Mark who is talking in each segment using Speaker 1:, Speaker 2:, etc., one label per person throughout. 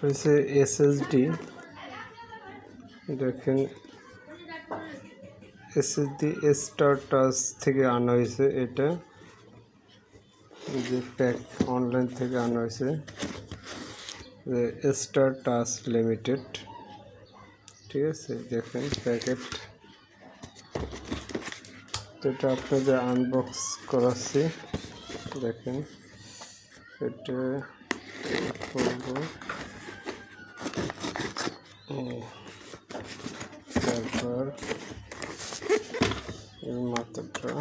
Speaker 1: হচ্ছে এসএসডি। দেখেন SSD star touch থেকে আনা হয়েছে। এটা যে প্যাক অনলাইন থেকে আনা হয়েছে স্টার টাচ লিমিটেড। ঠিক আছে, দেখেন প্যাকেট। তো এটা আপনাদের আনবক্স করাচ্ছি। দেখেন এটা করবো, তারপর এই মাথাটা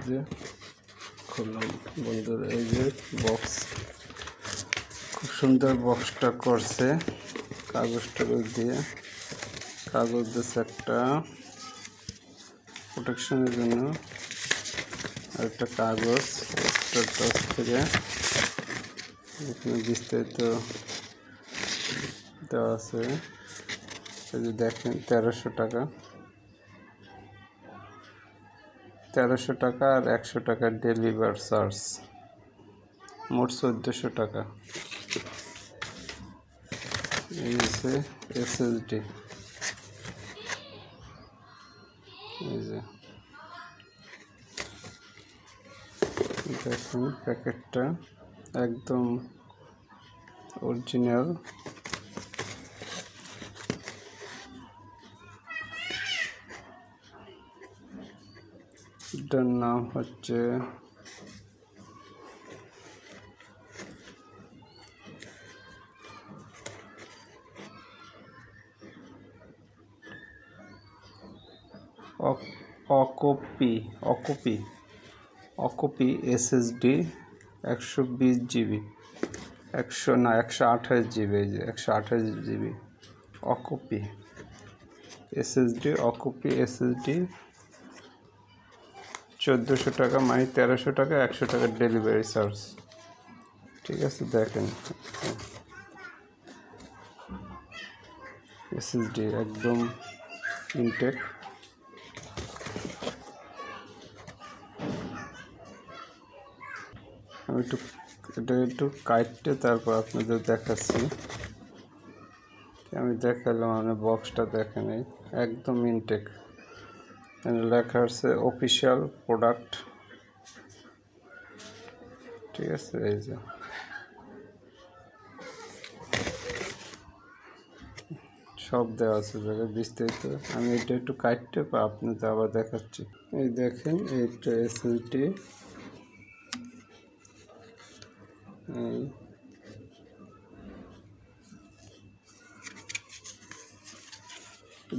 Speaker 1: যে খুললাম বন্ধুরা। এই যে বক্স, খুব সুন্দর বক্সটা করছে কাগজটা দিয়ে। কাগজ দিচ্ছে একটা প্রোটেকশনের জন্য, আর একটা কাগজ স্টার টাচ থেকে। এখানে বিস্তারিত দেওয়া আছে। এই যে দেখেন 1300 টাকা, 1300 টাকা আর 100 টাকা ডেলিভার চার্জ, মোট 1400 টাকা। এই হচ্ছে এসএসডি। এই যে দেখুন প্যাকেটটা একদম অরিজিনাল। এটার নাম হচ্ছে অকপি এসএসডি 120 জিবি, 128 জিবি। এই যে 128 জিবি অকপি এসএসডি। 1400 টাকা, মানে 1300 টাকা, 100 টাকা ডেলিভারি চার্জ। ঠিক আছে, দেখেন এসএসডি একদম ইনটেক। আমি এটা একটু কাটতে তারপর আপনাদের দেখাচ্ছি। আমি দেখালাম, মানে বক্সটা দেখেন একদম ইনটেক। লেখা আছে অফিসিয়াল প্রোডাক্ট। ঠিক আছে, এই যে সব দেওয়া আছে জায়গায় বিস্তারিত। আমি এটা একটু কাটতে আপনাদের আবার দেখাচ্ছি। এই দেখেন এইটা এসএসডি।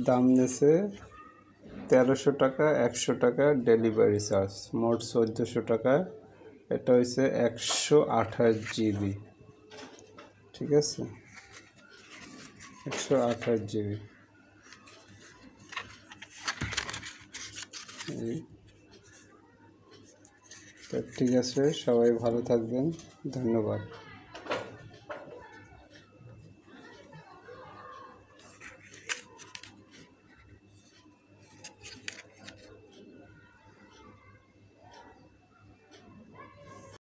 Speaker 1: দাম নিয়েছে 1300 টাকা, 100 টাকা ডেলিভারি চার্জ, মোট 1400 টাকা। এটা হচ্ছে 128 জিবি। ঠিক আছে, 128 জিবি। ঠিক আছে, সবাই ভালো থাকবেন, ধন্যবাদ।